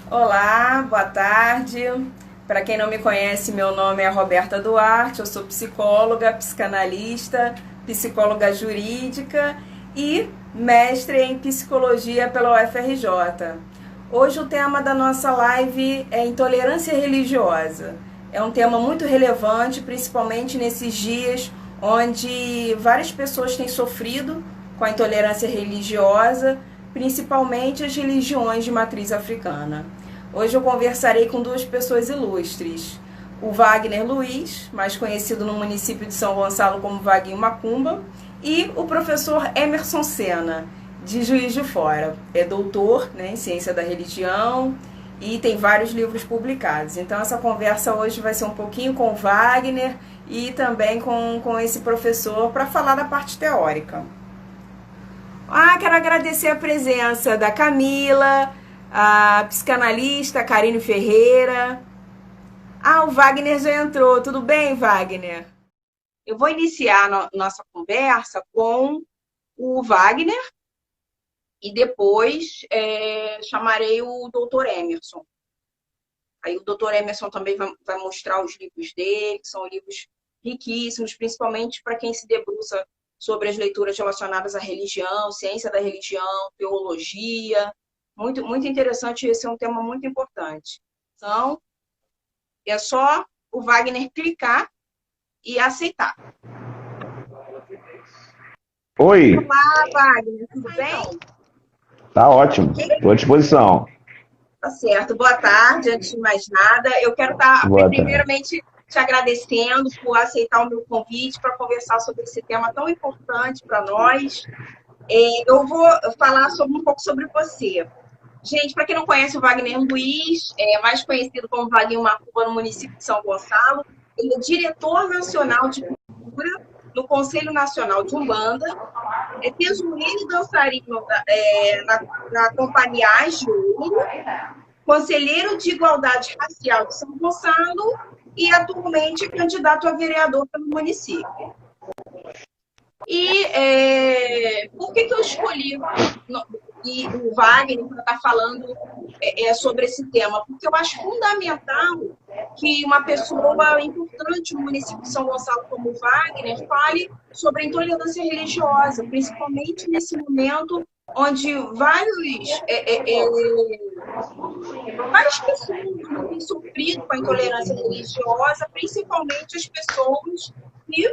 Olá, boa tarde. Para quem não me conhece, meu nome é Roberta Duarte, eu sou psicóloga, psicanalista, psicóloga jurídica e mestre em psicologia pela UFRJ. Hoje o tema da nossa live é intolerância religiosa. É um tema muito relevante, principalmente nesses dias onde várias pessoas têm sofrido com a intolerância religiosa, principalmente as religiões de matriz africana. Hoje eu conversarei com duas pessoas ilustres. O Wagner Luiz, mais conhecido no município de São Gonçalo como Vaguinho Macumba, e o professor Emerson Sena, de Juiz de Fora. É doutor, né, em ciência da religião e tem vários livros publicados. Então essa conversa hoje vai ser um pouquinho com o Wagner e também com esse professor para falar da parte teórica. Quero agradecer a presença da Camila, a psicanalista Karine Ferreira. O Wagner já entrou. Tudo bem, Wagner? Eu vou iniciar nossa conversa com o Wagner e depois chamarei o doutor Emerson. Aí o doutor Emerson também vai mostrar os livros dele, que são livros riquíssimos, principalmente para quem se debruça sobre as leituras relacionadas à religião, ciência da religião, teologia. Muito, muito interessante, esse é um tema muito importante. Então, é só o Wagner clicar e aceitar. Oi, Olá, Wagner, tudo bem? tá ótimo, estou à disposição. Tá certo. Boa tarde, antes de mais nada. Eu quero estar, Boa tarde. primeiramente, te agradecendo por aceitar o meu convite para conversar sobre esse tema tão importante para nós. Eu vou falar um pouco sobre você. Gente, para quem não conhece o Wagner Luiz, mais conhecido como Vaguinho Macumba no município de São Gonçalo, ele é diretor nacional de cultura no Conselho Nacional de Umbanda, é tesoureiro e dançarino na Companhia Agiolo, conselheiro de Igualdade Racial de São Gonçalo e atualmente é candidato a vereador pelo município. E por que eu escolhi o Wagner para estar falando sobre esse tema? Porque eu acho fundamental que uma pessoa importante no município de São Gonçalo como o Wagner fale sobre a intolerância religiosa, principalmente nesse momento onde várias pessoas têm sofrido com a intolerância religiosa, principalmente as pessoas que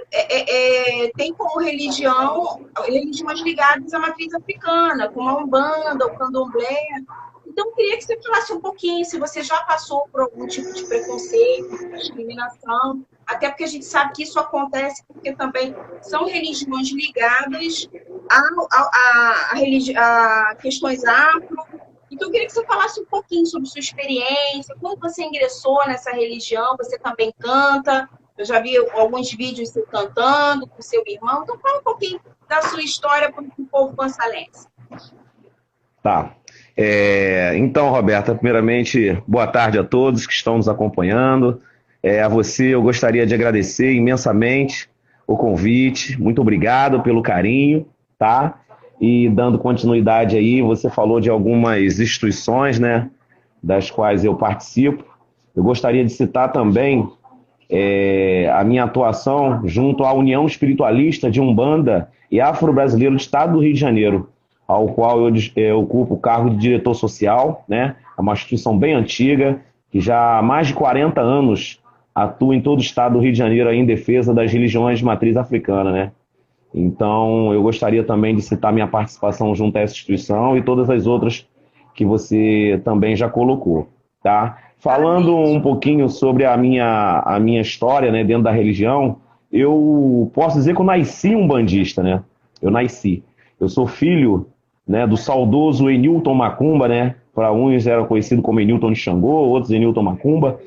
têm como religião religiões ligadas à matriz africana, como a Umbanda, o Candomblé. Então, eu queria que você falasse um pouquinho se você já passou por algum tipo de preconceito, discriminação, até porque a gente sabe que isso acontece porque também são religiões ligadas a questões afro. Então, eu queria que você falasse um pouquinho sobre sua experiência, como você ingressou nessa religião, você também canta, eu já vi alguns vídeos você cantando com seu irmão, então fala um pouquinho da sua história para o povo gonçalense. Tá. Então, Roberta, primeiramente, boa tarde a todos que estão nos acompanhando. A você eu gostaria de agradecer imensamente o convite. Muito obrigado pelo carinho, tá? E dando continuidade aí, você falou de algumas instituições, né, das quais eu participo. Eu gostaria de citar também a minha atuação junto à União Espiritualista de Umbanda e Afro-Brasileiro do Estado do Rio de Janeiro, ao qual eu ocupo o cargo de diretor social, né? É uma instituição bem antiga, que já há mais de 40 anos atua em todo o estado do Rio de Janeiro aí em defesa das religiões de matriz africana, né? Então, eu gostaria também de citar minha participação junto a essa instituição e todas as outras que você também já colocou, tá? Falando um pouquinho sobre a minha história, né, dentro da religião, eu posso dizer que eu nasci um bandista, né? Eu nasci. Eu sou filho, né, do saudoso Enilton Macumba, né? Para uns era conhecido como Enilton de Xangô, outros Enilton Macumba.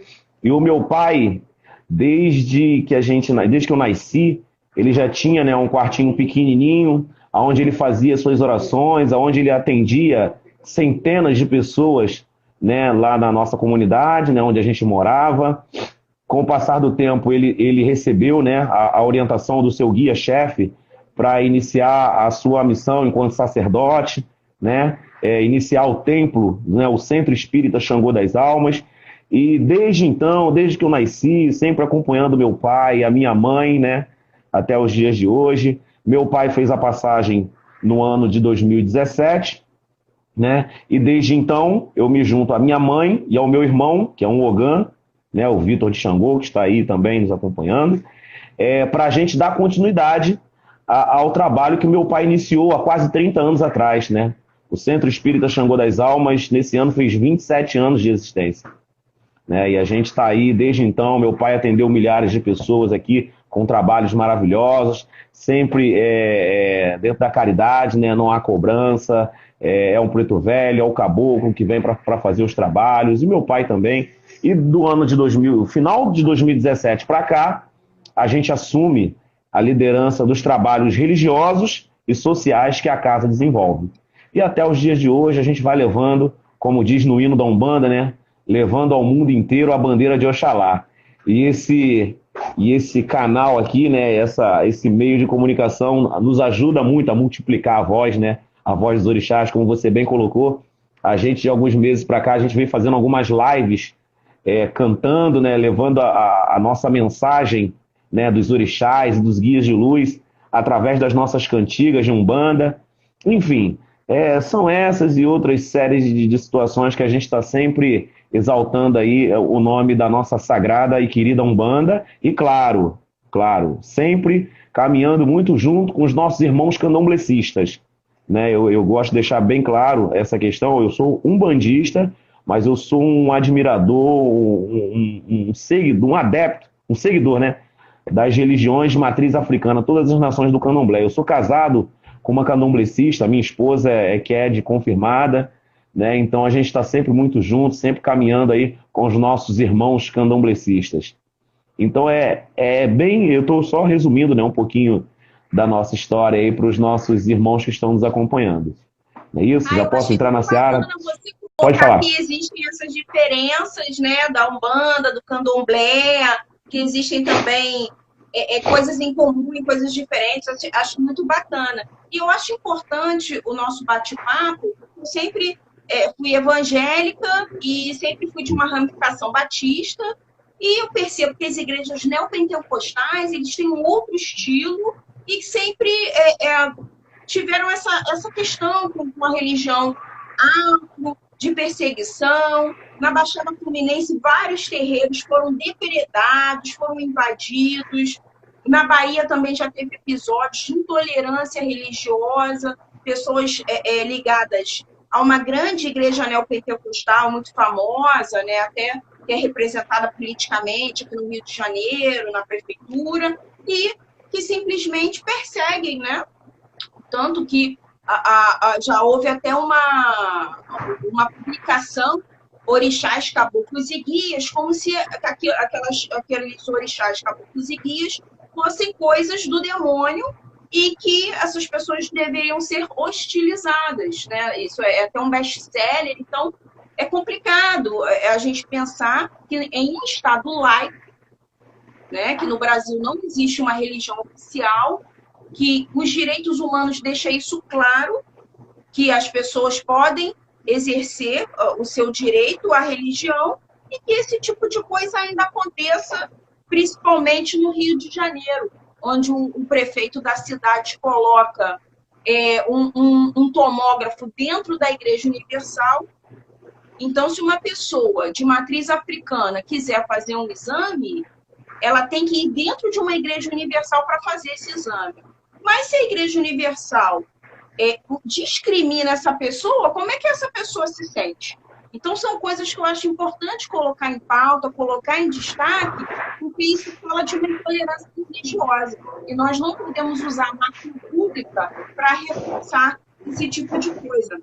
E o meu pai, desde que eu nasci, ele já tinha, né, um quartinho pequenininho, onde ele fazia suas orações, onde ele atendia centenas de pessoas, né, lá na nossa comunidade, né, onde a gente morava. Com o passar do tempo, ele recebeu, né, a orientação do seu guia-chefe para iniciar a sua missão enquanto sacerdote, né? Iniciar o templo, né? O Centro Espírita Xangô das Almas. E desde então, desde que eu nasci, sempre acompanhando meu pai e a minha mãe, né? Até os dias de hoje. Meu pai fez a passagem no ano de 2017, né? E desde então eu me junto à minha mãe e ao meu irmão, que é um Ogã, né? O Vitor de Xangô, que está aí também nos acompanhando, para a gente dar continuidade ao trabalho que meu pai iniciou há quase 30 anos atrás, né? O Centro Espírita Xangô das Almas, nesse ano, fez 27 anos de existência, né? E a gente está aí desde então. Meu pai atendeu milhares de pessoas aqui com trabalhos maravilhosos, sempre dentro da caridade, né? Não há cobrança, é um preto velho, é o caboclo que vem para fazer os trabalhos, e meu pai também. E do ano de 2000, final de 2017 para cá, a gente assume a liderança dos trabalhos religiosos e sociais que a casa desenvolve. E até os dias de hoje a gente vai levando, como diz no hino da Umbanda, né? Levando ao mundo inteiro a bandeira de Oxalá. E esse canal aqui, né? Esse meio de comunicação nos ajuda muito a multiplicar a voz, né? A voz dos orixás, como você bem colocou. A gente, de alguns meses para cá, a gente vem fazendo algumas lives cantando, né? Levando a nossa mensagem, né? Dos orixás e dos guias de luz através das nossas cantigas de Umbanda. Enfim, são essas e outras séries de situações que a gente está sempre exaltando aí o nome da nossa sagrada e querida Umbanda e, claro, sempre caminhando muito junto com os nossos irmãos candomblecistas, né? Eu gosto de deixar bem claro essa questão. Eu sou umbandista, mas eu sou um admirador, um seguidor, um adepto, um seguidor, né? Das religiões de matriz africana, todas as nações do candomblé. Eu sou casado com uma candomblecista, minha esposa é QED confirmada, né? Então a gente está sempre muito junto, sempre caminhando aí com os nossos irmãos candomblecistas. Então eu estou só resumindo, né, um pouquinho da nossa história aí para os nossos irmãos que estão nos acompanhando. É isso? Já Eu posso achei entrar na muito seara? bacana você Pode colocar falar. que existem essas diferenças, né, da Umbanda, do Candomblé, que existem também coisas em comum e coisas diferentes. Acho muito bacana. E eu acho importante o nosso bate-papo. Eu sempre fui evangélica e sempre fui de uma ramificação batista, e eu percebo que as igrejas neopentecostais, eles têm um outro estilo e sempre tiveram essa questão com a religião afro, de perseguição. Na Baixada Fluminense, vários terreiros foram depredados, foram invadidos. Na Bahia também já teve episódios de intolerância religiosa, pessoas ligadas a uma grande igreja neopentecostal muito famosa, né, até que é representada politicamente aqui no Rio de Janeiro, na prefeitura, e que simplesmente perseguem, né? Tanto que já houve até uma publicação, Orixás, Caboclos e Guias, como se aqueles orixás, caboclos e guias fossem coisas do demônio e que essas pessoas deveriam ser hostilizadas, né? Isso é até um best-seller. Então é complicado a gente pensar que em um Estado laico, né, que no Brasil não existe uma religião oficial, que os direitos humanos deixam isso claro, que as pessoas podem exercer o seu direito à religião, e que esse tipo de coisa ainda aconteça, principalmente no Rio de Janeiro, onde o prefeito da cidade coloca um tomógrafo dentro da Igreja Universal. Então, se uma pessoa de matriz africana quiser fazer um exame, ela tem que ir dentro de uma Igreja Universal para fazer esse exame. Mas se a Igreja Universal discrimina essa pessoa, como é que essa pessoa se sente? Então, são coisas que eu acho importante colocar em pauta, colocar em destaque, porque isso fala de uma intolerância religiosa. E nós não podemos usar a máquina pública para reforçar esse tipo de coisa.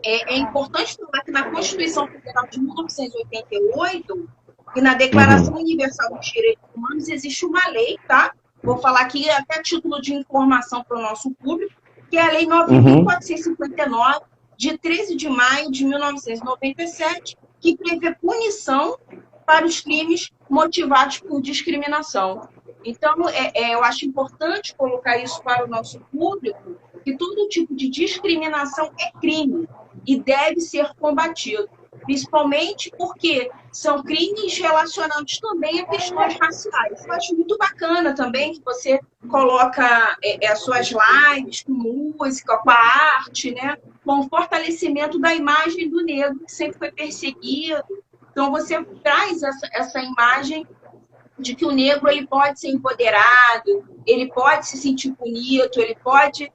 É importante falar que na Constituição Federal de 1988 e na Declaração Universal dos Direitos Humanos existe uma lei, tá? Vou falar aqui até a título de informação para o nosso público, que é a Lei 9.459, de 13 de maio de 1997, que prevê punição para os crimes motivados por discriminação. Então, eu acho importante colocar isso para o nosso público, que todo tipo de discriminação é crime e deve ser combatido, principalmente porque são crimes relacionados também a questões raciais. Eu acho muito bacana também que você coloca as suas lives com música, com a arte, né? Com o fortalecimento da imagem do negro, que sempre foi perseguido. Então, você traz essa imagem de que o negro ele pode ser empoderado, ele pode se sentir bonito, ele pode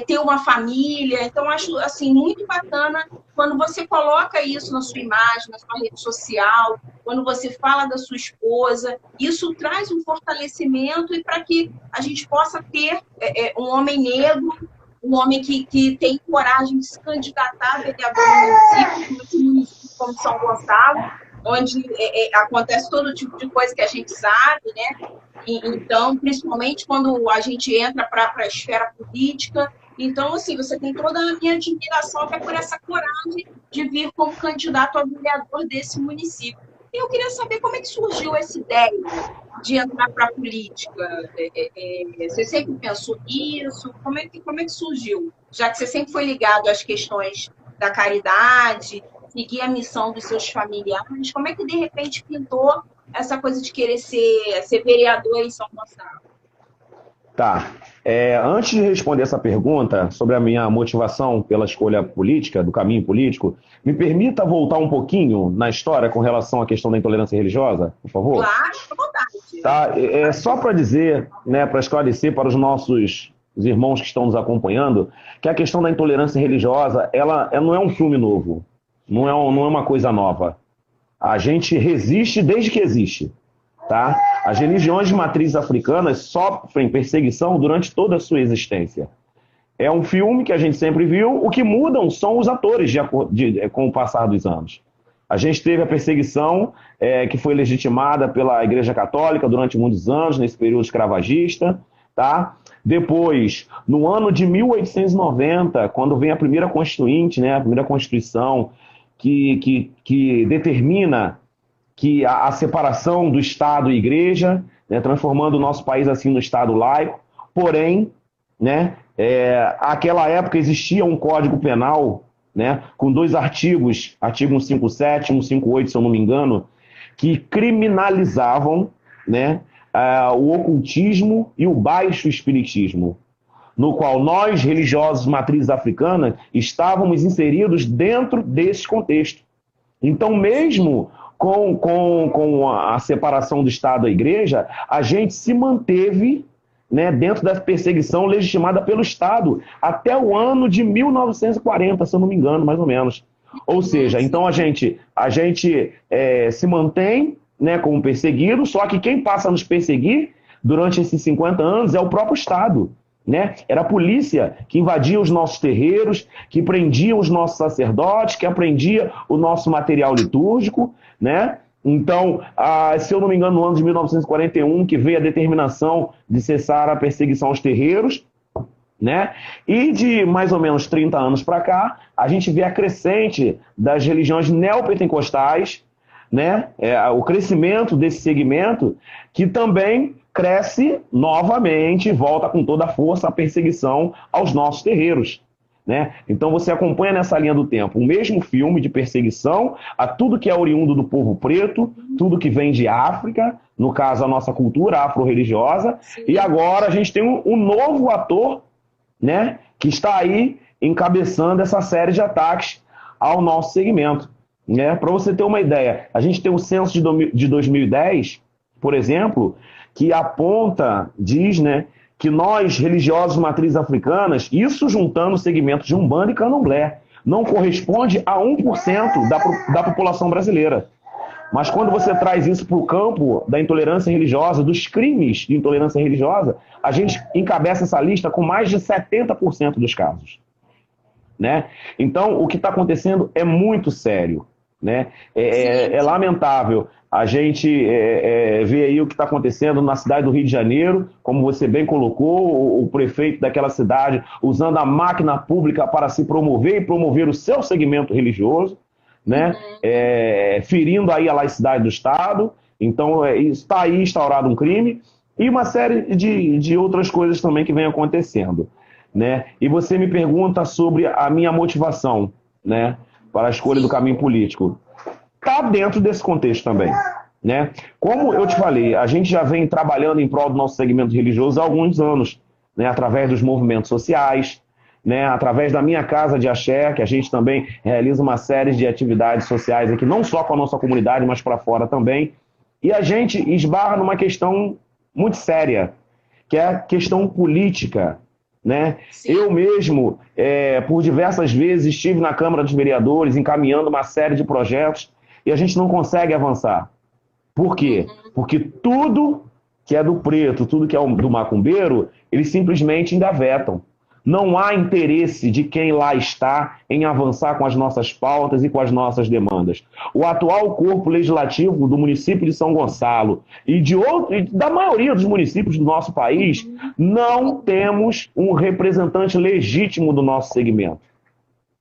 ter uma família. Então, acho assim, muito bacana quando você coloca isso na sua imagem, na sua rede social, quando você fala da sua esposa. Isso traz um fortalecimento e para que a gente possa ter um homem negro, um homem que tem coragem de se candidatar a vereador no município como São Gonçalo, onde acontece todo tipo de coisa que a gente sabe, né? Então, principalmente quando a gente entra para a esfera política. Então, assim, você tem toda a minha admiração até por essa coragem de vir como candidato a vereador desse município. E eu queria saber como é que surgiu essa ideia de entrar para a política. Você sempre pensou nisso? Como é que surgiu? Já que você sempre foi ligado às questões da caridade, seguir a missão dos seus familiares, como é que de repente pintou essa coisa de querer ser vereador em São Gonçalo? Tá. Antes de responder essa pergunta sobre a minha motivação pela escolha política, do caminho político, me permita voltar um pouquinho na história com relação à questão da intolerância religiosa, por favor? Claro, à vontade. Tá. Só para dizer, né, para esclarecer para os nossos irmãos que estão nos acompanhando, que a questão da intolerância religiosa, ela não é um filme novo, não é uma coisa nova. A gente resiste desde que existe. Tá? As religiões de matriz africanas sofrem perseguição durante toda a sua existência. É um filme que a gente sempre viu, o que mudam são os atores com o passar dos anos. A gente teve a perseguição que foi legitimada pela Igreja Católica durante muitos anos, nesse período escravagista. Tá? Depois, no ano de 1890, quando vem a primeira Constituinte, né, a primeira Constituição, que determina que a separação do Estado e Igreja, né, transformando o nosso país assim no Estado laico. Porém, né, naquela época existia um Código Penal, né, com 2 artigos, artigo 157 e 158, se eu não me engano, que criminalizavam, né, o ocultismo e o baixo espiritismo, no qual nós, religiosos de matriz africana, estávamos inseridos dentro desse contexto. Então, mesmo com a separação do Estado da Igreja, a gente se manteve, né, dentro da perseguição legitimada pelo Estado até o ano de 1940, se eu não me engano, mais ou menos. Ou seja, então a gente se mantém, né, como perseguido, só que quem passa a nos perseguir durante esses 50 anos é o próprio Estado. Né? Era a polícia que invadia os nossos terreiros, que prendia os nossos sacerdotes, que apreendia o nosso material litúrgico, né? Então, se eu não me engano, no ano de 1941, que veio a determinação de cessar a perseguição aos terreiros, né? E de mais ou menos 30 anos para cá, a gente vê a crescente das religiões neopentecostais, né? O crescimento desse segmento, que também cresce novamente, volta com toda a força a perseguição aos nossos terreiros. Né? Então você acompanha nessa linha do tempo o mesmo filme de perseguição a tudo que é oriundo do povo preto, tudo que vem de África, no caso a nossa cultura afro-religiosa, e agora a gente tem um novo ator, né, que está aí encabeçando essa série de ataques ao nosso segmento. Né? Para você ter uma ideia, a gente tem o censo de 2010, por exemplo, que aponta, diz, né, que nós, religiosos de matriz africanas, isso juntando segmentos de Umbanda e Candomblé, não corresponde a 1% da população brasileira. Mas quando você traz isso para o campo da intolerância religiosa, dos crimes de intolerância religiosa, a gente encabeça essa lista com mais de 70% dos casos. Né? Então, o que está acontecendo é muito sério. Né? É lamentável. A gente vê aí o que está acontecendo na cidade do Rio de Janeiro, como você bem colocou, o prefeito daquela cidade usando a máquina pública para se promover e promover o seu segmento religioso, né? Ferindo aí a laicidade do Estado. Então, está aí instaurado um crime e uma série de outras coisas também que vem acontecendo. né? E você me pergunta sobre a minha motivação, né, para a escolha do caminho político. Está dentro desse contexto também, né? Como eu te falei, a gente já vem trabalhando em prol do nosso segmento religioso há alguns anos, né, através dos movimentos sociais, né, através da minha casa de axé, que a gente também realiza uma série de atividades sociais aqui, não só com a nossa comunidade, mas para fora também. E a gente esbarra numa questão muito séria, que é a questão política, né? Eu mesmo, por diversas vezes, estive na Câmara dos Vereadores encaminhando uma série de projetos e a gente não consegue avançar. Por quê? Porque tudo que é do preto, tudo que é do macumbeiro, eles simplesmente engavetam. Não há interesse de quem lá está em avançar com as nossas pautas e com as nossas demandas. O atual corpo legislativo do município de São Gonçalo e da maioria dos municípios do nosso país, não temos um representante legítimo do nosso segmento,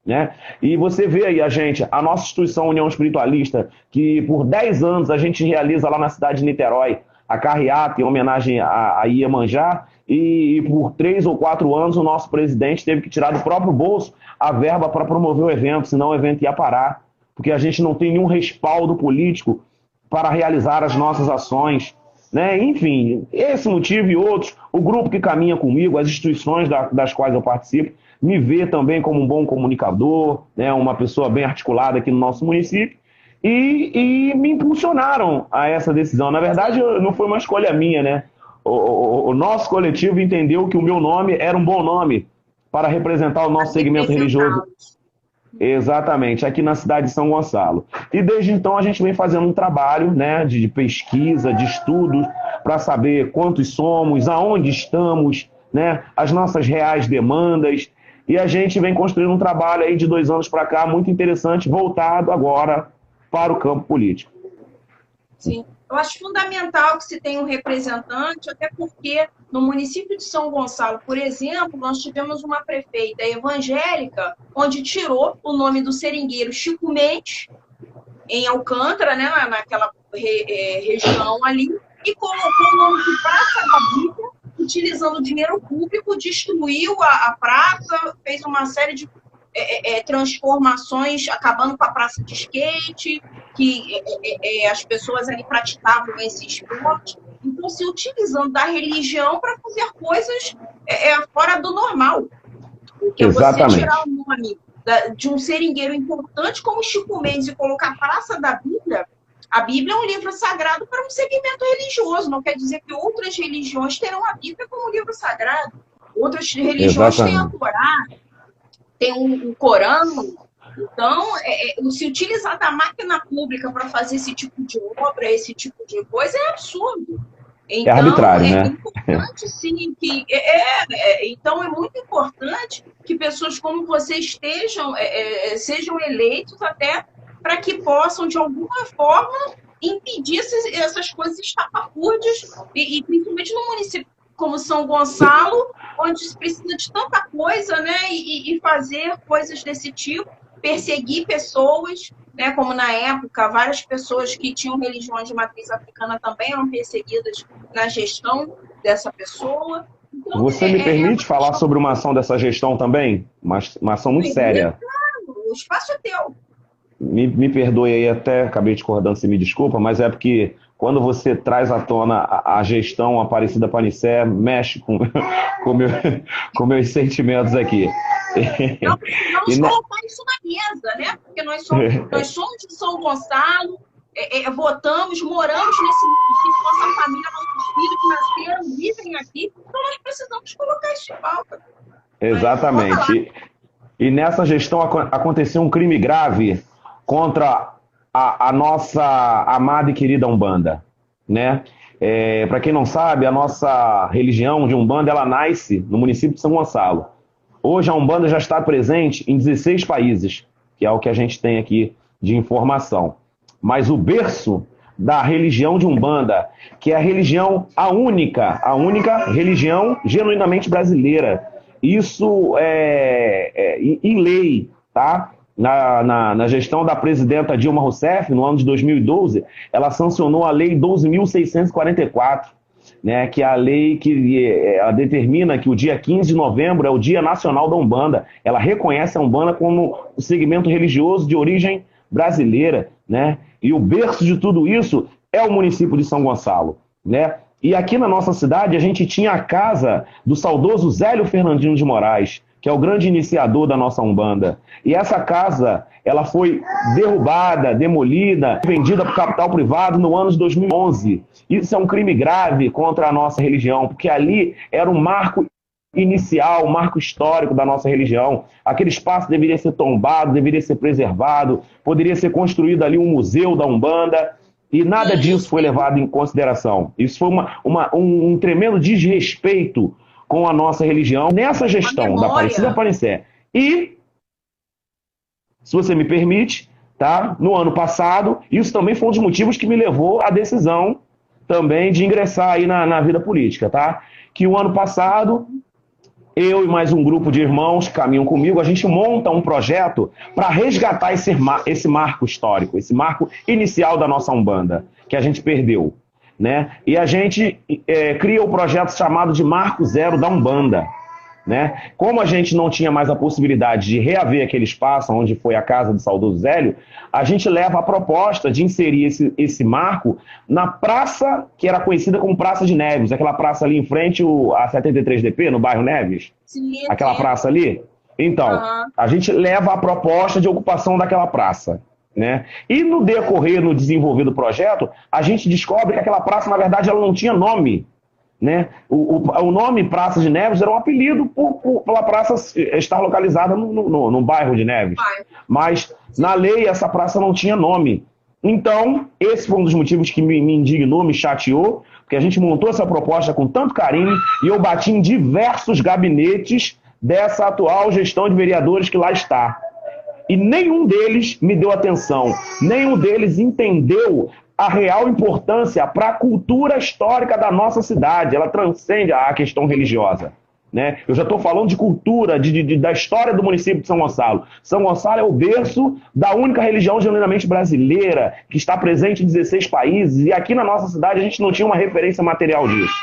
né? E você vê aí a nossa instituição União Espiritualista, que por 10 anos a gente realiza lá na cidade de Niterói a carreata em homenagem a Iemanjá, e por 3 ou 4 anos o nosso presidente teve que tirar do próprio bolso a verba para promover o evento, senão o evento ia parar, porque a gente não tem nenhum respaldo político para realizar as nossas ações, né? Enfim, esse motivo e outros, o grupo que caminha comigo, as instituições das quais eu participo, me vê também como um bom comunicador, né? Uma pessoa bem articulada aqui no nosso município, e me impulsionaram a essa decisão. Na verdade, não foi uma escolha minha, né? O nosso coletivo entendeu que o meu nome era um bom nome para representar o nosso segmento religioso. Exatamente, aqui na cidade de São Gonçalo. E desde então a gente vem fazendo um trabalho, né, de pesquisa, de estudos, para saber quantos somos, aonde estamos, né, as nossas reais demandas. E a gente vem construindo um trabalho aí de 2 anos para cá, muito interessante, voltado agora para o campo político. Sim. Eu acho fundamental que se tenha um representante, até porque no município de São Gonçalo, por exemplo, nós tivemos uma prefeita evangélica, onde tirou o nome do seringueiro Chico Mendes, em Alcântara, né, naquela região ali, e colocou o nome de Praça da Bíblia, utilizando dinheiro público, destruiu a praça, fez uma série de transformações, acabando com a praça de skate, que as pessoas ali praticavam esse esporte. Então, se utilizando da religião para fazer coisas fora do normal. Porque Exatamente. Você tirar o nome de um seringueiro importante como Chico Mendes e colocar a Praça da Bíblia, a Bíblia é um livro sagrado para um segmento religioso. Não quer dizer que outras religiões terão a Bíblia como livro sagrado. Outras religiões têm a Torá, tem um Corão. Então, se utilizar da máquina pública para fazer esse tipo de obra, esse tipo de coisa, é absurdo. Então, é arbitrário, né? Importante, sim, que então é muito importante que pessoas como você sejam eleitos até para que possam, de alguma forma, impedir essas coisas estapafúrdias, e principalmente no município como São Gonçalo, onde se precisa de tanta coisa, né? E fazer coisas desse tipo, perseguir pessoas, né? Como na época, várias pessoas que tinham religiões de matriz africana também eram perseguidas na gestão dessa pessoa. Então, você me permite falar sobre uma ação dessa gestão também? Uma ação muito séria. Claro, o espaço é teu. Me perdoe aí, até acabei discordando, se me desculpa, mas é porque quando você traz à tona a gestão Aparecida Panicé, mexe com meus sentimentos aqui. Não precisamos colocar isso na mesa, né? Porque nós somos de São Gonçalo, votamos, moramos nesse município, nossa família, nossos filhos que nasceram, vivem aqui, então nós precisamos colocar isso em pauta. Exatamente. E nessa gestão aconteceu um crime grave contra a nossa amada e querida Umbanda, né? Para quem não sabe, a nossa religião de Umbanda, ela nasce no município de São Gonçalo. Hoje a Umbanda já está presente em 16 países, que é o que a gente tem aqui de informação. Mas o berço da religião de Umbanda, que é a religião, a única religião genuinamente brasileira. Isso em lei, tá? Na gestão da presidenta Dilma Rousseff, no ano de 2012, ela sancionou a Lei 12.644, né, que é a lei que ela determina que o dia 15 de novembro é o Dia Nacional da Umbanda. Ela reconhece a Umbanda como um segmento religioso de origem brasileira, né? E o berço de tudo isso é o município de São Gonçalo, né? E aqui na nossa cidade a gente tinha a casa do saudoso Zélio Fernandino de Moraes, que é o grande iniciador da nossa Umbanda. E essa casa, ela foi derrubada, demolida, vendida para o capital privado no ano de 2011. Isso é um crime grave contra a nossa religião, porque ali era um marco inicial, um marco histórico da nossa religião. Aquele espaço deveria ser tombado, deveria ser preservado, poderia ser construído ali um museu da Umbanda, e nada disso foi levado em consideração. Isso foi um tremendo desrespeito com a nossa religião nessa gestão da Aparecida Aparecé. E, se você me permite, tá? No ano passado, isso também foi um dos motivos que me levou à decisão também de ingressar aí na vida política, tá? Que o ano passado, eu e mais um grupo de irmãos que caminham comigo, a gente monta um projeto para resgatar esse marco histórico, esse marco inicial da nossa Umbanda, que a gente perdeu, né? E a gente cria o projeto chamado de Marco Zero da Umbanda, né? Como a gente não tinha mais a possibilidade de reaver aquele espaço onde foi a casa do saudoso Zélio, a gente leva a proposta de inserir esse marco na praça que era conhecida como Praça de Neves, aquela praça ali em frente a 73DP, no bairro Neves. Sim, aquela praça ali. Então, a gente leva a proposta de ocupação daquela praça, né? E no decorrer, no desenvolver do projeto, a gente descobre que aquela praça, na verdade, ela não tinha nome, né? O nome Praça de Neves era um apelido pela praça estar localizada no bairro de Neves. Mas, na lei, essa praça não tinha nome. Então, esse foi um dos motivos que me indignou, me chateou, porque a gente montou essa proposta com tanto carinho e eu bati em diversos gabinetes dessa atual gestão de vereadores que lá está. E nenhum deles me deu atenção, nenhum deles entendeu a real importância para a cultura histórica da nossa cidade. Ela transcende a questão religiosa, né? Eu já estou falando de cultura, da história do município de São Gonçalo. São Gonçalo é o berço da única religião genuinamente brasileira, que está presente em 16 países, e aqui na nossa cidade a gente não tinha uma referência material disso,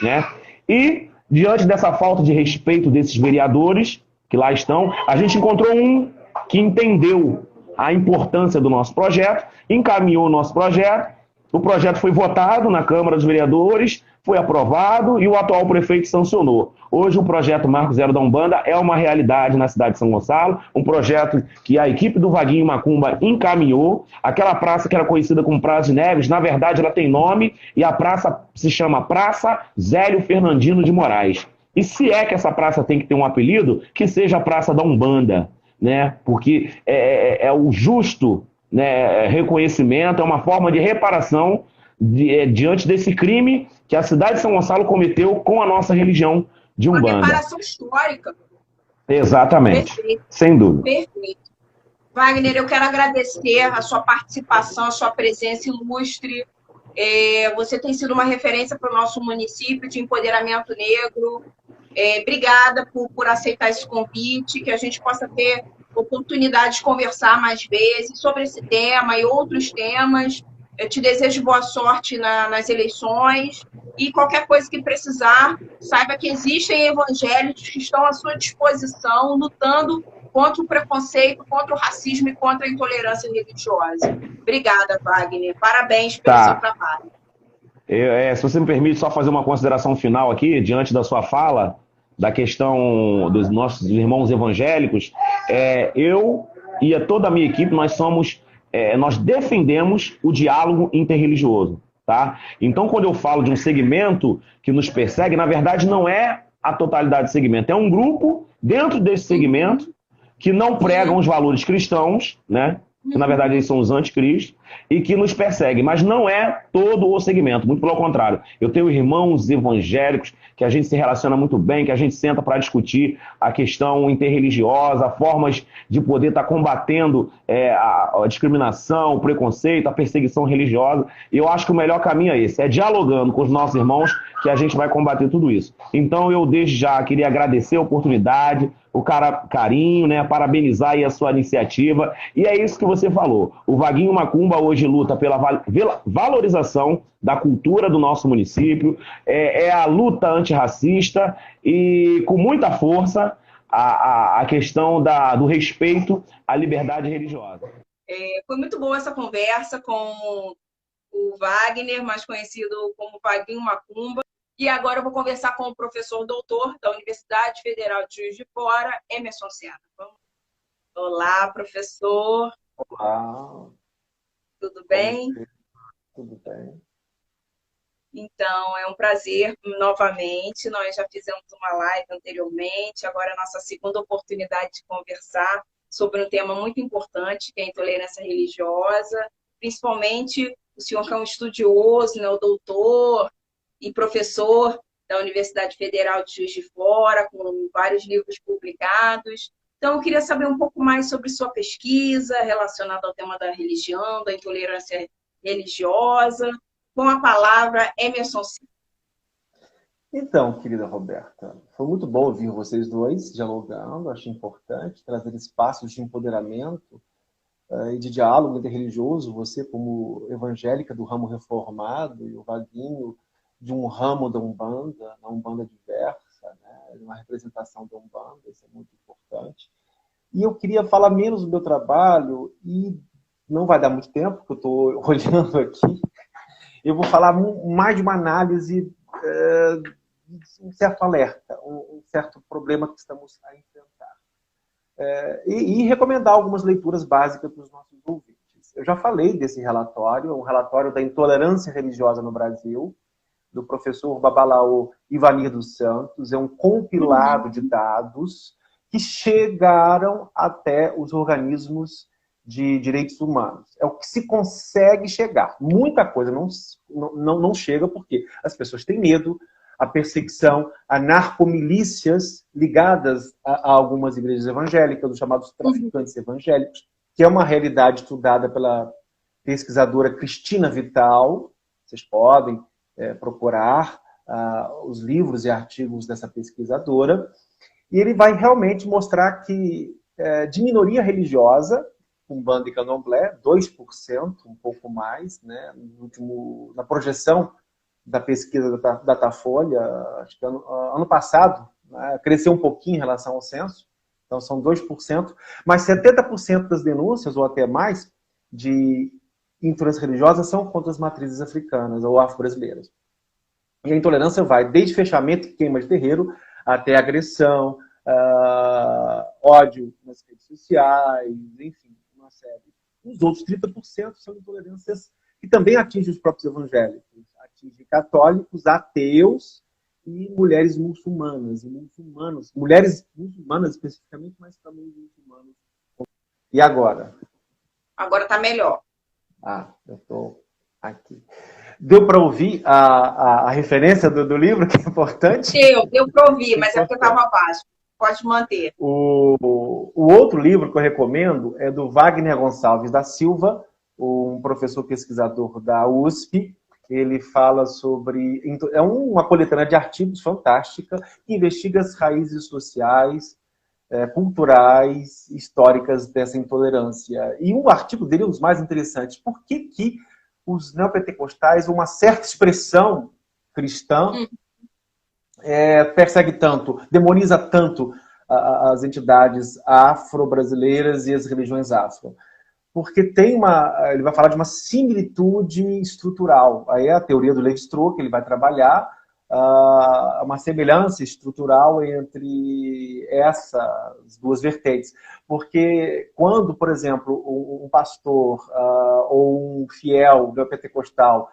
né? E, diante dessa falta de respeito desses vereadores que lá estão, a gente encontrou um que entendeu a importância do nosso projeto, encaminhou o nosso projeto, o projeto foi votado na Câmara dos Vereadores, foi aprovado e o atual prefeito sancionou. Hoje o projeto Marco Zero da Umbanda é uma realidade na cidade de São Gonçalo, um projeto que a equipe do Vaguinho Macumba encaminhou. Aquela praça que era conhecida como Praça de Neves, na verdade ela tem nome e a praça se chama Praça Zélio Fernandino de Moraes. E se é que essa praça tem que ter um apelido, que seja a Praça da Umbanda, né? Porque é o justo, né, reconhecimento, é uma forma de reparação diante desse crime que a cidade de São Gonçalo cometeu com a nossa religião de Umbanda. Uma reparação histórica. Exatamente. Perfeito. Sem dúvida. Perfeito. Wagner, eu quero agradecer a sua participação, a sua presença ilustre. Você tem sido uma referência para o nosso município de empoderamento negro. Obrigada por aceitar esse convite, que a gente possa ter oportunidade de conversar mais vezes sobre esse tema e outros temas. Eu te desejo boa sorte nas eleições e qualquer coisa que precisar, saiba que existem evangélicos que estão à sua disposição, lutando contra o preconceito, contra o racismo e contra a intolerância religiosa. Obrigada, Wagner. Parabéns pelo seu trabalho. Se você me permite só fazer uma consideração final aqui, diante da sua fala, da questão dos nossos irmãos evangélicos, eu e toda a minha equipe, nós defendemos o diálogo interreligioso, tá? Então, quando eu falo de um segmento que nos persegue, na verdade não é a totalidade do segmento, é um grupo dentro desse segmento que não pregam os valores cristãos, né? Que na verdade eles são os anticristos, e que nos perseguem, mas não é todo o segmento, muito pelo contrário. Eu tenho irmãos evangélicos que a gente se relaciona muito bem, que a gente senta para discutir a questão interreligiosa, formas de poder estar combatendo a discriminação, o preconceito, a perseguição religiosa, e eu acho que o melhor caminho é esse, é dialogando com os nossos irmãos que a gente vai combater tudo isso. Então eu desde já queria agradecer a oportunidade, carinho, né? Parabenizar aí a sua iniciativa. E é isso que você falou. O Vaguinho Macumba hoje luta pela valorização da cultura do nosso município, é a luta antirracista e com muita força a questão do respeito à liberdade religiosa. Foi muito boa essa conversa com o Wagner, mais conhecido como Vaguinho Macumba. E agora eu vou conversar com o professor doutor da Universidade Federal de Juiz de Fora, Emerson Senna. Olá, professor. Olá. Tudo bem? Tudo bem. Então, é um prazer novamente. Nós já fizemos uma live anteriormente, agora é a nossa segunda oportunidade de conversar sobre um tema muito importante, que é a intolerância religiosa, principalmente o senhor que é um estudioso, né, o doutor e professor da Universidade Federal de Juiz de Fora, com vários livros publicados. Então, eu queria saber um pouco mais sobre sua pesquisa relacionada ao tema da religião, da intolerância religiosa. Com a palavra, Emerson. Então, querida Roberta, foi muito bom ouvir vocês dois dialogando. Achei importante trazer espaços de empoderamento e de diálogo interreligioso. Você, como evangélica do ramo reformado, e o Vaguinho de um ramo da Umbanda, uma Umbanda diversa, né? Uma representação da Umbanda, isso é muito importante. E eu queria falar menos do meu trabalho, e não vai dar muito tempo, porque eu estou olhando aqui. Eu vou falar mais de uma análise, um certo alerta, um certo problema que estamos a enfrentar. E recomendar algumas leituras básicas para os nossos ouvintes. Eu já falei desse relatório, um relatório da intolerância religiosa no Brasil, do professor Babalaô Ivanir dos Santos. É um compilado de dados que chegaram até os organismos de direitos humanos. É o que se consegue chegar. Muita coisa não chega porque as pessoas têm medo, a perseguição, a narcomilícias ligadas a algumas igrejas evangélicas, os chamados traficantes evangélicos, que é uma realidade estudada pela pesquisadora Cristina Vital. Vocês podem procurar os livros e artigos dessa pesquisadora. E ele vai realmente mostrar que de minoria religiosa, Umbanda e Candomblé, 2%, um pouco mais, né? Na projeção da pesquisa da Datafolha, acho que ano passado, né? Cresceu um pouquinho em relação ao censo, então são 2%, mas 70% das denúncias, ou até mais, de intolerância religiosa são contra as matrizes africanas ou afro-brasileiras. E a intolerância vai desde fechamento e queima de terreiro até agressão, ódio nas redes sociais, enfim, uma série. Os outros 30% são intolerâncias que também atingem os próprios evangélicos, atingem católicos, ateus e mulheres muçulmanas, mulheres muçulmanas especificamente, mas também muçulmanos. E agora? Agora está melhor. Eu estou aqui. Deu para ouvir a referência do livro, que é importante? Deu para ouvir, mas é porque estava abaixo. Pode manter. O outro livro que eu recomendo é do Wagner Gonçalves da Silva, um professor pesquisador da USP. Ele fala sobre... É uma coletânea de artigos fantástica que investiga as raízes sociais, culturais, históricas dessa intolerância. E um artigo dele é um dos mais interessantes. Por que os neopentecostais, uma certa expressão cristã, persegue tanto, demoniza tanto as entidades afro-brasileiras e as religiões afro? Porque ele vai falar de uma similitude estrutural. Aí é a teoria do Levi-Strauss que ele vai trabalhar, uma semelhança estrutural entre essas duas vertentes. Porque quando, por exemplo, um pastor ou um fiel neopentecostal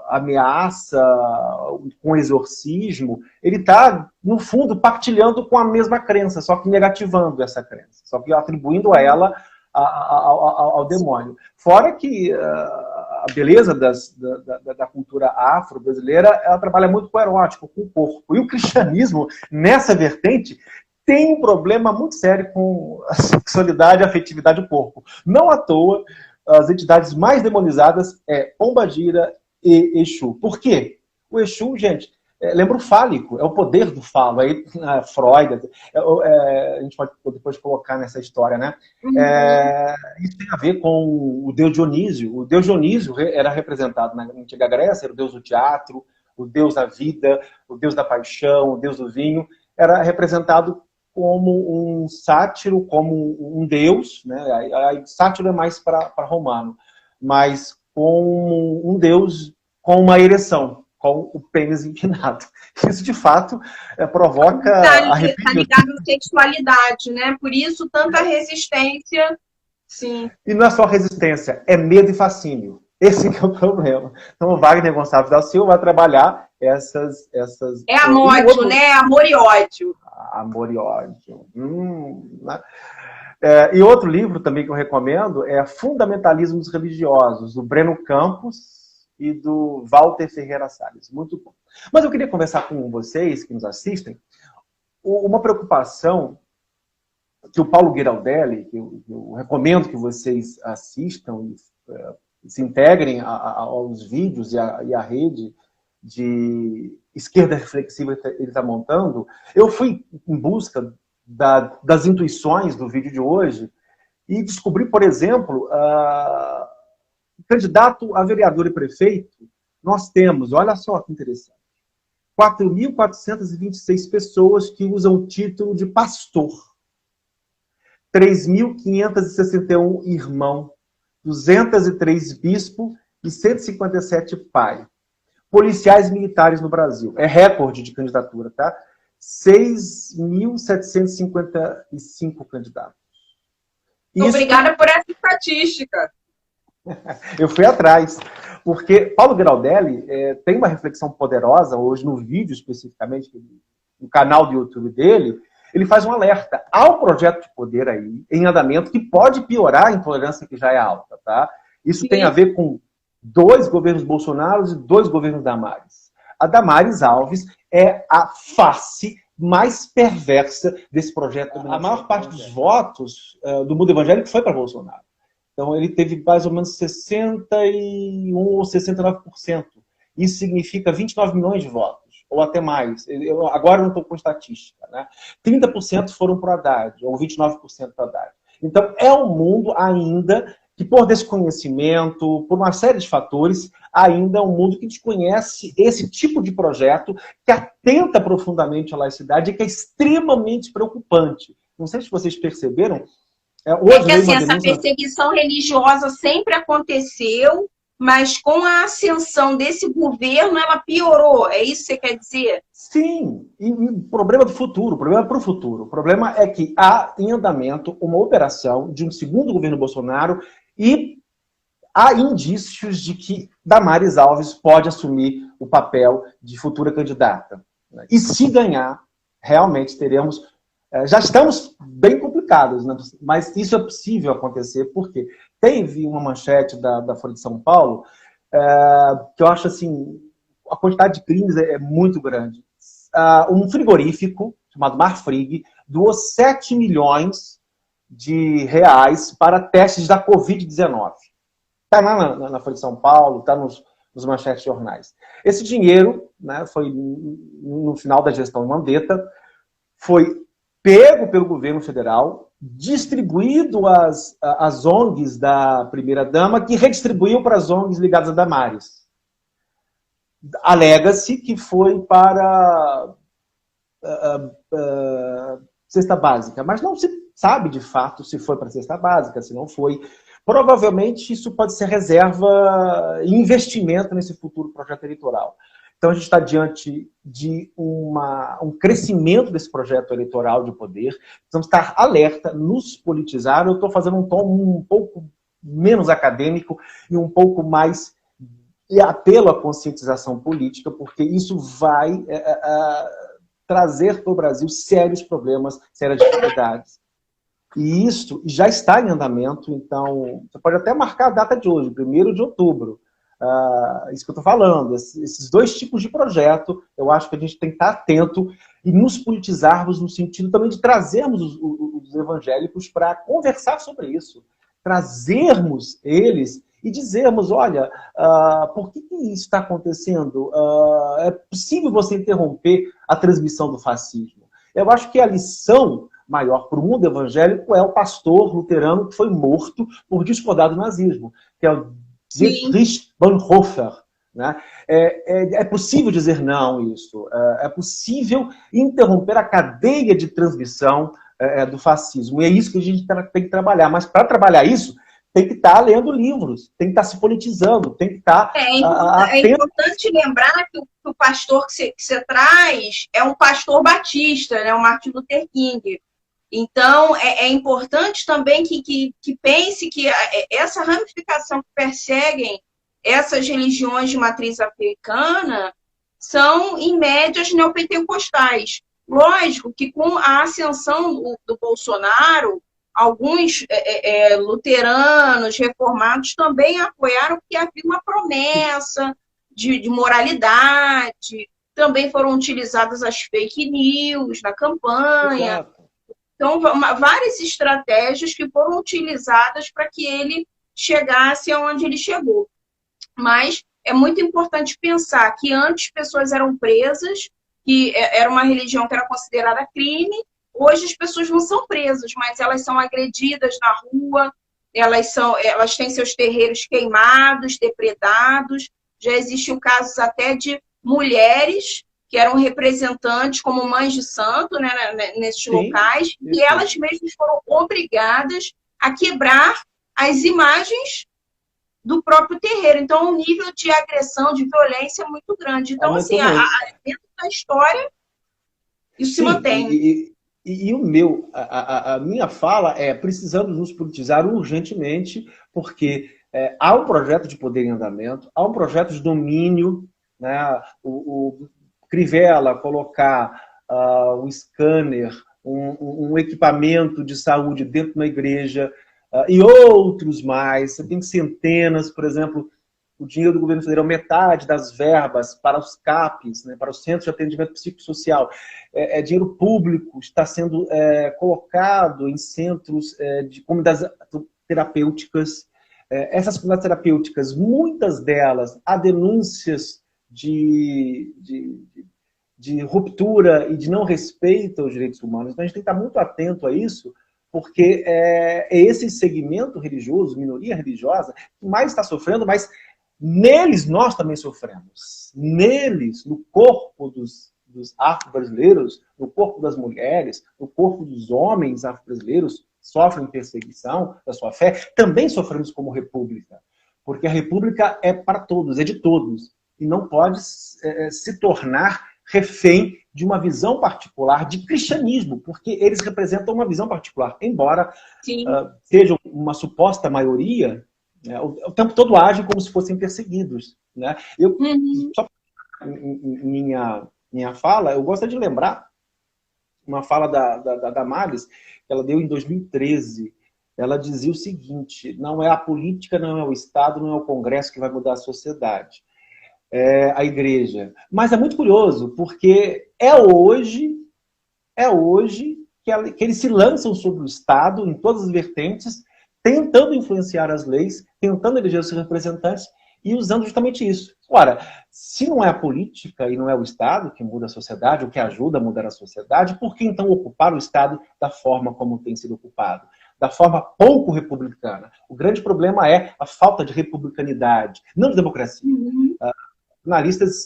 ameaça com exorcismo, ele está, no fundo, partilhando com a mesma crença, só que negativando essa crença, só que atribuindo a ela ao demônio. Fora que a beleza da cultura afro-brasileira, ela trabalha muito com o erótico, com o corpo. E o cristianismo, nessa vertente, tem um problema muito sério com a sexualidade, a afetividade do corpo. Não à toa, as entidades mais demonizadas é Pombagira e Exu. Por quê? O Exu, gente, lembra o fálico, é o poder do falo. Aí Freud, a gente pode depois colocar nessa história, né? Isso tem a ver com o deus Dionísio. O deus Dionísio era representado na antiga Grécia, era o deus do teatro, o deus da vida, o deus da paixão, o deus do vinho. Era representado como um sátiro, como um deus, né? A sátiro é mais para romano, mas como um deus com uma ereção, com o pênis empinado. Isso, de fato, provoca arrepio. Está ligado à sexualidade, né? Por isso, tanta resistência. Sim. E não é só resistência, é medo e fascínio. Esse que é o problema. Então, o Wagner Gonçalves da Silva vai trabalhar essas... É amor, né? Amor e ódio. Amor e ódio. Né? E outro livro também que eu recomendo é Fundamentalismos Religiosos, do Breno Campos e do Walter Ferreira Salles. Muito bom. Mas eu queria conversar com vocês, que nos assistem, uma preocupação que o Paulo Ghirardelli, que eu recomendo que vocês assistam e se integrem aos vídeos e à rede de esquerda reflexiva que ele está montando. Eu fui em busca das intuições do vídeo de hoje e descobri, por exemplo, candidato a vereador e prefeito, nós temos, olha só que interessante, 4.426 pessoas que usam o título de pastor, 3.561 irmão, 203 bispo e 157 pai. Policiais militares no Brasil. É recorde de candidatura, tá? 6.755 candidatos. Obrigada por essa estatística. Eu fui atrás, porque Paulo Ghirardelli tem uma reflexão poderosa, hoje no vídeo especificamente, no canal do YouTube dele, ele faz um alerta. Há um projeto de poder aí, em andamento, que pode piorar a intolerância que já é alta, tá? Isso tem a ver com 2 governos Bolsonaro e 2 governos Damares. A Damares Alves é a face mais perversa desse projeto. A maior parte dos votos do mundo evangélico foi para Bolsonaro. Então ele teve mais ou menos 61% ou 69%. Isso significa 29 milhões de votos, ou até mais. Agora eu não estou com estatística, né? 30% foram para o Haddad, ou 29% para o Haddad. Então é um mundo ainda que, por desconhecimento, por uma série de fatores, ainda é um mundo que desconhece esse tipo de projeto que atenta profundamente à laicidade e que é extremamente preocupante. Não sei se vocês perceberam. Hoje que assim, essa perseguição religiosa sempre aconteceu, mas com a ascensão desse governo, ela piorou. É isso que você quer dizer? Sim. E o problema do futuro, o problema para o futuro. O problema é que há em andamento uma operação de um segundo governo Bolsonaro e há indícios de que Damares Alves pode assumir o papel de futura candidata. E se ganhar, realmente teremos... Já estamos bem complicados, né? Mas isso é possível acontecer, porque teve uma manchete da Folha de São Paulo que eu acho assim, a quantidade de crimes é muito grande. Um frigorífico, chamado Marfrig, doou 7 milhões de reais para testes da Covid-19. Está na Folha de São Paulo, está nos manchetes de jornais. Esse dinheiro, né, foi no final da gestão Mandetta, foi pego pelo governo federal, distribuído às ONGs da primeira-dama, que redistribuiu para as ONGs ligadas a Damares. Alega-se que foi para cesta básica, mas não se sabe de fato se foi para cesta básica, se não foi. Provavelmente isso pode ser reserva e investimento nesse futuro projeto eleitoral. Então a gente está diante de um crescimento desse projeto eleitoral de poder. Precisamos estar alerta, nos politizar. Eu estou fazendo um tom um pouco menos acadêmico e um pouco mais de apelo à conscientização política, porque isso vai trazer para o Brasil sérios problemas, sérias dificuldades. E isso já está em andamento, então você pode até marcar a data de hoje, 1º de outubro. Isso que eu estou falando, esses 2 tipos de projeto, eu acho que a gente tem que estar atento e nos politizarmos no sentido também de trazermos os evangélicos para conversar sobre isso, trazermos eles e dizermos, olha, por que isso está acontecendo? É possível você interromper a transmissão do fascismo? Eu acho que a lição maior para o mundo evangélico é o pastor luterano que foi morto por discordar do nazismo, que é o Dietrich Bonhoeffer. Né? É possível dizer não isso. É possível interromper a cadeia de transmissão do fascismo. E é isso que a gente tem que trabalhar. Mas para trabalhar isso, tem que estar lendo livros, tem que estar se politizando, tem que estar... É importante lembrar que o pastor que você traz é um pastor batista, né? O Martin Luther King. Então, é importante também que pense que essa ramificação que perseguem essas religiões de matriz africana são, em média, as neopentecostais. Lógico que com a ascensão do Bolsonaro, alguns luteranos reformados também apoiaram, porque havia uma promessa de moralidade, também foram utilizadas as fake news na campanha. Exato. Então, várias estratégias que foram utilizadas para que ele chegasse aonde ele chegou. Mas é muito importante pensar que antes pessoas eram presas, que era uma religião que era considerada crime. Hoje as pessoas não são presas, mas elas são agredidas na rua, elas têm seus terreiros queimados, depredados. Já existiam casos até de mulheres que eram representantes como mães de santo, né, nesses locais, e elas mesmas foram obrigadas a quebrar as imagens do próprio terreiro. Então, o nível de agressão, de violência é muito grande. Então, assim, dentro da história, isso se mantém. A minha fala é: precisamos nos politizar urgentemente, porque há um projeto de poder em andamento, há um projeto de domínio, né? O Crivella colocar um scanner, um equipamento de saúde dentro de uma igreja, e outros mais. Você tem centenas, por exemplo, o dinheiro do governo federal, metade das verbas para os CAPs, né, para os Centros de Atendimento Psicossocial, dinheiro público, está sendo colocado em centros de comunidades terapêuticas. Essas comunidades terapêuticas, muitas delas, há denúncias de ruptura e de não respeito aos direitos humanos. Então, a gente tem que estar muito atento a isso, porque é esse segmento religioso, minoria religiosa, que mais está sofrendo, mas neles nós também sofremos. Neles, no corpo dos afro-brasileiros, no corpo das mulheres, no corpo dos homens afro-brasileiros, sofrem perseguição da sua fé, também sofremos como república. Porque a república é para todos, é de todos. E não pode se tornar refém de uma visão particular de cristianismo, porque eles representam uma visão particular, embora sejam uma suposta maioria, né, o tempo todo agem como se fossem perseguidos. Né? Só minha fala, eu gosto de lembrar uma fala da Damares, que ela deu em 2013. Ela dizia o seguinte: não é a política, não é o Estado, não é o Congresso que vai mudar a sociedade. A igreja. Mas é muito curioso, porque é hoje que eles se lançam sobre o Estado, em todas as vertentes, tentando influenciar as leis, tentando eleger os seus representantes e usando justamente isso. Ora, se não é a política e não é o Estado que muda a sociedade, ou que ajuda a mudar a sociedade, por que então ocupar o Estado da forma como tem sido ocupado? Da forma pouco republicana. O grande problema é a falta de republicanidade, não de democracia. Analistas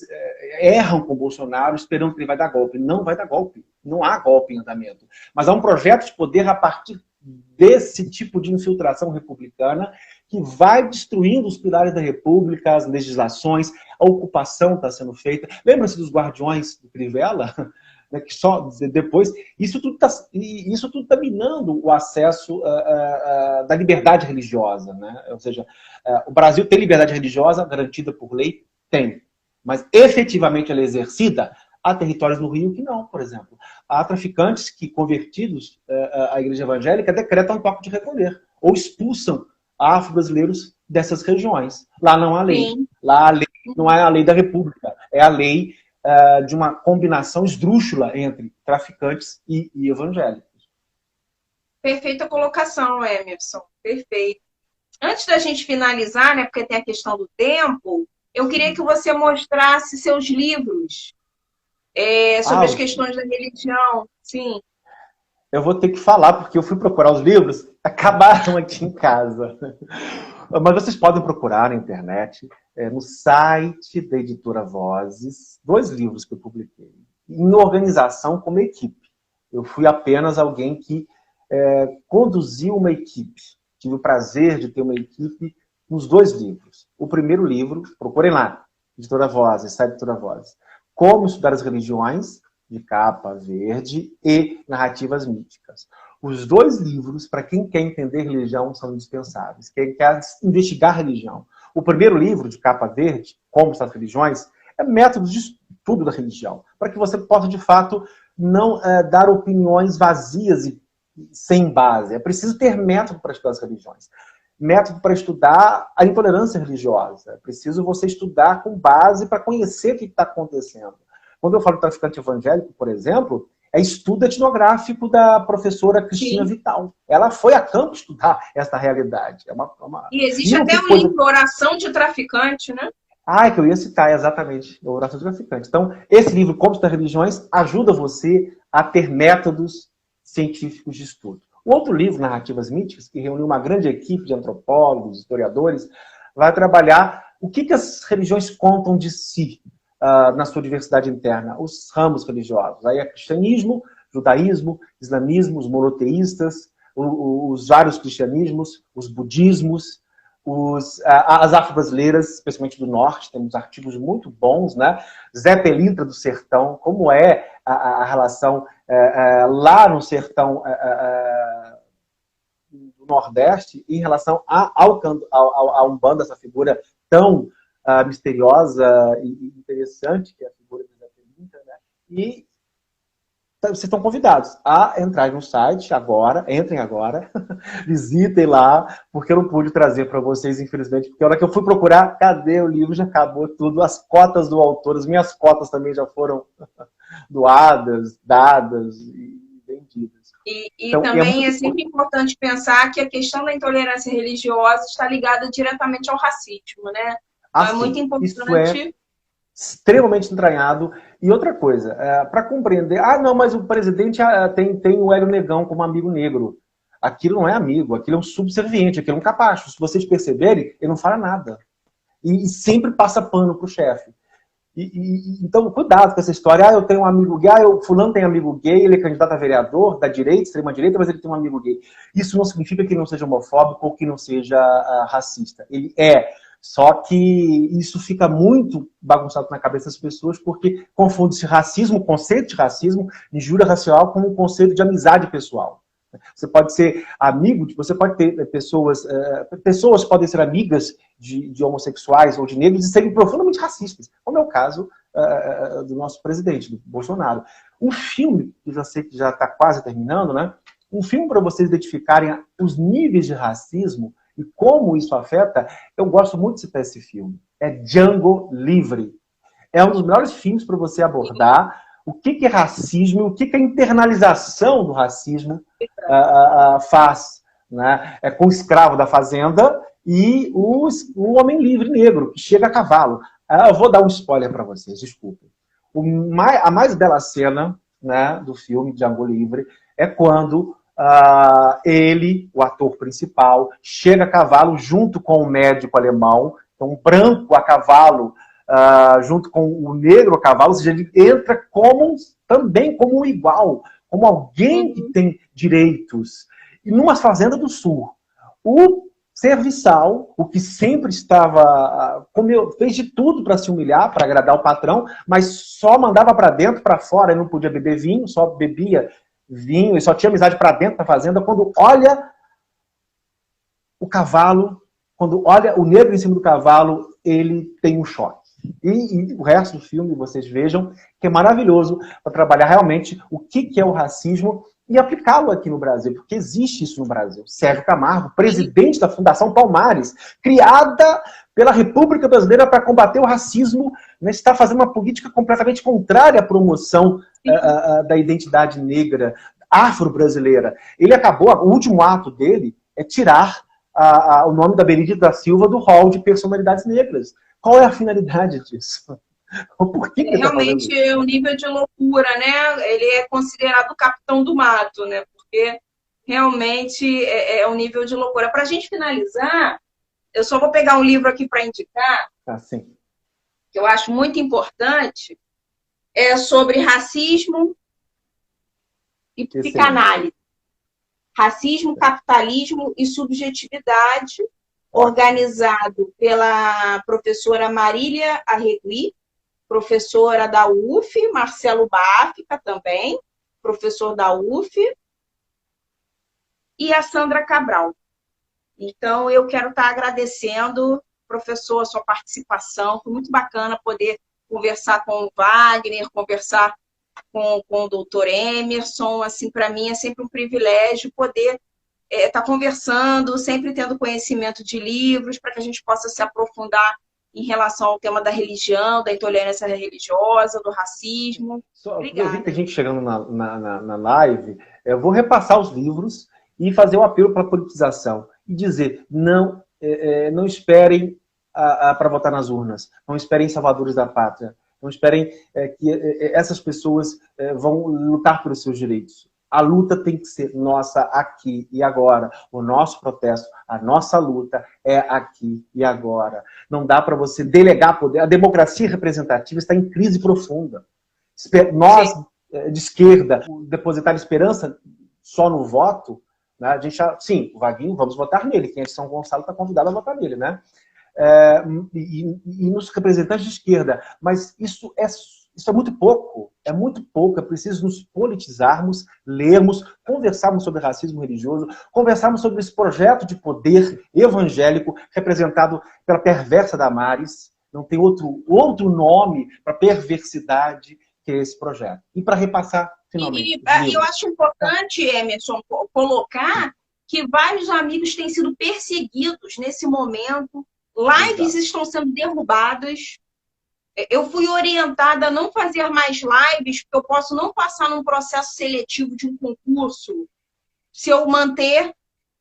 erram com o Bolsonaro esperando que ele vai dar golpe. Não vai dar golpe. Não há golpe em andamento. Mas há um projeto de poder a partir desse tipo de infiltração republicana que vai destruindo os pilares da República, as legislações, a ocupação está sendo feita. Lembra-se dos guardiões do Crivella? Né, que só depois... Isso tudo está minando o acesso da liberdade religiosa. Né? Ou seja, o Brasil tem liberdade religiosa garantida por lei? Tem. Mas efetivamente ela é exercida. Há territórios no Rio que não, por exemplo. Há traficantes que, convertidos à igreja evangélica, decretam um toque de recolher. Ou expulsam afro-brasileiros dessas regiões. Lá não há lei. Sim. Lá a lei não é a lei da República. É a lei de uma combinação esdrúxula entre traficantes e evangélicos. Perfeita colocação, Emerson. Perfeito. Antes da gente finalizar, né, porque tem a questão do tempo, eu queria que você mostrasse seus livros sobre as questões da religião. Sim. Eu vou ter que falar, porque eu fui procurar os livros, acabaram aqui em casa. Mas vocês podem procurar na internet, no site da Editora Vozes, 2 livros que eu publiquei. Em organização como equipe. Eu fui apenas alguém que conduziu uma equipe. Tive o prazer de ter uma equipe nos 2 livros. O primeiro livro, procurem lá, Editora Vozes, site Editora Vozes. Como Estudar as Religiões, de capa verde, e Narrativas Míticas. Os 2 livros, para quem quer entender religião, são indispensáveis. Quem quer investigar religião. O primeiro livro, de capa verde, Como Estudar as Religiões, é método de estudo da religião, para que você possa, de fato, não dar opiniões vazias e sem base. É preciso ter método para estudar as religiões. Método para estudar a intolerância religiosa. É preciso você estudar com base para conhecer o que está acontecendo. Quando eu falo traficante evangélico, por exemplo, é estudo etnográfico da professora Cristina Vital. Ela foi a campo estudar essa realidade. E existe até um livro, Oração de Traficante, né? É que eu ia citar, exatamente, Oração de Traficante. Então, esse livro, Como Estudar Religiões, ajuda você a ter métodos científicos de estudo. O outro livro, Narrativas Míticas, que reuniu uma grande equipe de antropólogos, historiadores, vai trabalhar o que as religiões contam de si, na sua diversidade interna, os ramos religiosos. Aí é cristianismo, judaísmo, islamismo, os monoteístas, os vários cristianismos, os budismos, as afro-brasileiras, especialmente do norte, temos artigos muito bons, né? Zé Pelintra do Sertão, como é a relação lá no sertão do Nordeste em relação à Umbanda, essa figura tão misteriosa e interessante, que é a figura de Zé Pelintra, né? E vocês estão convidados a entrar no site agora, entrem agora, visitem lá, porque eu não pude trazer para vocês, infelizmente, porque a hora que eu fui procurar, cadê o livro? Já acabou tudo, as cotas do autor, as minhas cotas também já foram doadas, dadas e vendidas. E então, também é sempre importante pensar que a questão da intolerância religiosa está ligada diretamente ao racismo, né? Então, é muito importante. Isso é extremamente entranhado. E outra coisa, para compreender, não, mas o presidente tem o Hélio Negão como amigo negro. Aquilo não é amigo, aquilo é um subserviente, aquilo é um capacho. Se vocês perceberem, ele não fala nada. E sempre passa pano pro chefe. Então, cuidado com essa história. Eu tenho um amigo gay, fulano tem amigo gay, ele é candidato a vereador da direita, extrema-direita, mas ele tem um amigo gay. Isso não significa que ele não seja homofóbico ou que não seja racista. Ele é. Só que isso fica muito bagunçado na cabeça das pessoas porque confunde-se racismo, o conceito de racismo, injúria racial, com o conceito de amizade pessoal. Você pode ser amigo, você pode ter pessoas podem ser amigas de homossexuais ou de negros e serem profundamente racistas, como é o caso do nosso presidente, do Bolsonaro. Um filme, que eu já sei que já está quase terminando, né? Um filme para vocês identificarem os níveis de racismo e como isso afeta, eu gosto muito de citar esse filme. É Django Livre. É um dos melhores filmes para você abordar o que é racismo, o que a internalização do racismo faz, né? Com o escravo da fazenda e o homem livre negro, que chega a cavalo. Eu vou dar um spoiler para vocês, desculpem. A mais bela cena, né, do filme Django Livre é quando ele, o ator principal, chega a cavalo junto com o médico alemão, então um branco a cavalo, junto com o negro a cavalo, ou seja, ele entra também como um igual, como alguém que tem direitos. E numa fazenda do sul, o serviçal, o que sempre estava, fez de tudo para se humilhar, para agradar o patrão, mas só mandava para dentro, para fora, ele não podia beber vinho, só bebia vinho, e só tinha amizade para dentro da fazenda. Quando olha o cavalo, quando olha o negro em cima do cavalo, ele tem um choque. E o resto do filme, vocês vejam, que é maravilhoso para trabalhar realmente o que é o racismo e aplicá-lo aqui no Brasil, porque existe isso no Brasil. Sérgio Camargo, presidente da Fundação Palmares, criada pela República Brasileira para combater o racismo, né, está fazendo uma política completamente contrária à promoção da identidade negra, afro-brasileira. Ele acabou, o último ato dele é tirar o nome da Benedita da Silva do hall de personalidades negras. Qual é a finalidade disso? Por que ele realmente é um nível de loucura, né? Ele é considerado o capitão do mato, né? Porque realmente é um nível de loucura. Para a gente finalizar, eu só vou pegar um livro aqui para indicar, que eu acho muito importante, é sobre racismo e psicanálise. Racismo, capitalismo e subjetividade, organizado pela professora Marília Arregui, professora da UF, Marcelo Báfica também, professor da UF, e a Sandra Cabral. Então, eu quero estar agradecendo, professor, a sua participação. Foi muito bacana poder conversar com o Wagner, conversar com o doutor Emerson. Assim, para mim é sempre um privilégio poder estar conversando, sempre tendo conhecimento de livros, para que a gente possa se aprofundar em relação ao tema da religião, da intolerância religiosa, do racismo. Eu vi que a gente chegando na live, eu vou repassar os livros e fazer um apelo para a politização. E dizer, não esperem para votar nas urnas, não esperem salvadores da pátria, não esperem que essas pessoas vão lutar pelos seus direitos. A luta tem que ser nossa aqui e agora. O nosso protesto, a nossa luta é aqui e agora. Não dá para você delegar poder. A democracia representativa está em crise profunda. Nós, de esquerda, depositar esperança só no voto, né? A gente sim, o Vaguinho, vamos votar nele. Quem é de São Gonçalo está convidado a votar nele, né? E nos representantes de esquerda. Mas isso é muito pouco. É muito pouco. É preciso nos politizarmos, lermos, conversarmos sobre racismo religioso, conversarmos sobre esse projeto de poder evangélico representado pela perversa Damares. Não tem outro nome para perversidade que é esse projeto. E para repassar, finalmente. E eu acho importante, Emerson, colocar que vários amigos têm sido perseguidos nesse momento. Lives estão sendo derrubadas. Eu fui orientada a não fazer mais lives, porque eu posso não passar num processo seletivo de um concurso se eu manter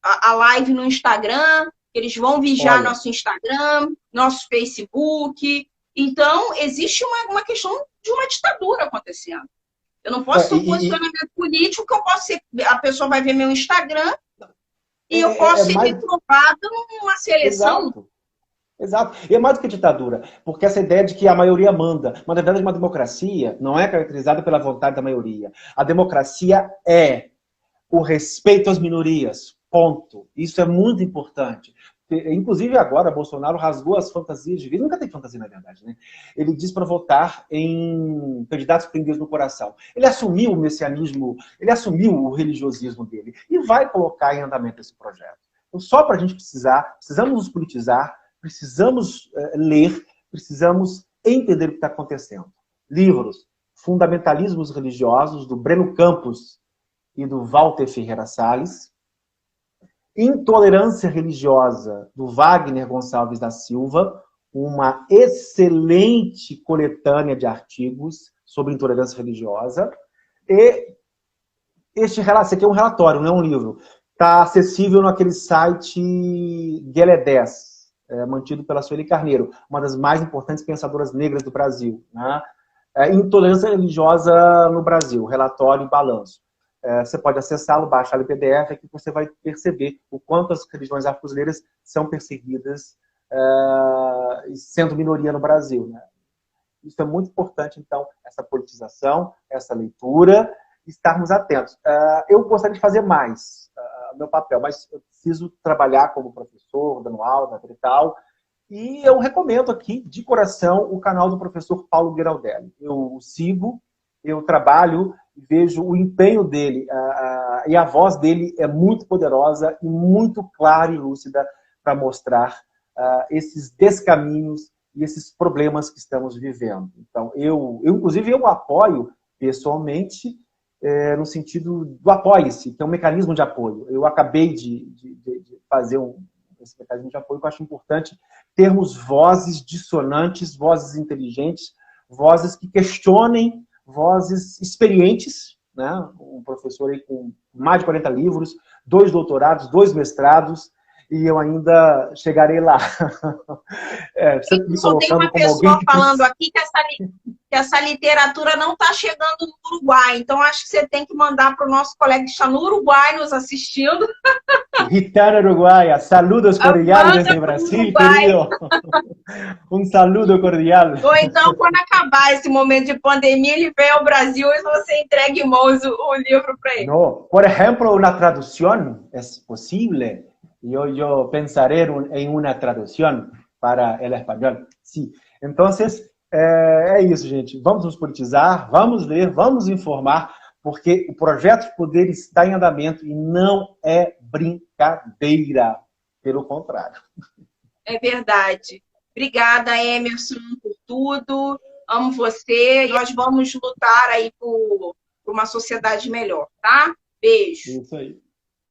a live no Instagram. Eles vão vigiar nosso Instagram, nosso Facebook. Então, existe uma questão de uma ditadura acontecendo. Eu não posso ter um posicionamento político, que eu posso ser, a pessoa vai ver meu Instagram e eu posso ser reprovada numa seleção. Exato. E é mais do que ditadura, porque essa ideia de que a maioria manda, mas na verdade uma democracia não é caracterizada pela vontade da maioria. A democracia é o respeito às minorias, ponto. Isso é muito importante. Inclusive agora, Bolsonaro rasgou as fantasias de vida. Nunca tem fantasia, na verdade, né? Ele diz para votar em candidatos prendidos no coração. Ele assumiu o messianismo, ele assumiu o religiosismo dele e vai colocar em andamento esse projeto. Então, só para a gente precisamos nos politizar, precisamos ler, precisamos entender o que está acontecendo. Livros, Fundamentalismos Religiosos, do Breno Campos e do Walter Ferreira Salles. Intolerância Religiosa, do Wagner Gonçalves da Silva, uma excelente coletânea de artigos sobre intolerância religiosa. E esse aqui é um relatório, não é um livro. Está acessível naquele site Guelé10, mantido pela Sueli Carneiro, uma das mais importantes pensadoras negras do Brasil. Né? Intolerância Religiosa no Brasil, relatório e balanço. Você pode acessá-lo, baixar o PDF, que você vai perceber o quanto as religiões afro-brasileiras são perseguidas, sendo minoria no Brasil. Né? Isso é muito importante, então, essa politização, essa leitura, estarmos atentos. Eu gostaria de fazer mais meu papel, mas eu preciso trabalhar como professor, dando aula e tal, e eu recomendo aqui, de coração, o canal do professor Paulo Gueraldelli. Eu sigo, eu trabalho, vejo o empenho dele, e a voz dele é muito poderosa e muito clara e lúcida para mostrar esses descaminhos e esses problemas que estamos vivendo. Então, inclusive, eu apoio pessoalmente no sentido do apoie-se, que é um mecanismo de apoio. Eu acabei de fazer esse mecanismo de apoio, que eu acho importante termos vozes dissonantes, vozes inteligentes, vozes que questionem, vozes experientes, né? Um professor aí com mais de 40 livros, 2 doutorados, 2 mestrados, e eu ainda chegarei lá. Sempre me Só tem colocando uma como alguém pessoa que falando aqui que essa literatura não está chegando no Uruguai, então acho que você tem que mandar para o nosso colega que está no Uruguai nos assistindo. Gitana uruguaya, saludos cordiales Manda desde para o Brasil, Uruguai. querido. Um saludo cordial. Ou então, quando acabar esse momento de pandemia, ele vem ao Brasil e você entrega em mãos o livro para ele. No, por ejemplo, una traducción es posible. Yo pensaré en una traducción para el español. Sí. Entonces, é isso, gente. Vamos nos politizar, vamos ler, vamos informar, porque o projeto de poder está em andamento e não é brincadeira. Pelo contrário. É verdade. Obrigada, Emerson, por tudo. Amo você. E nós vamos lutar aí por uma sociedade melhor, tá? Beijo. Isso aí.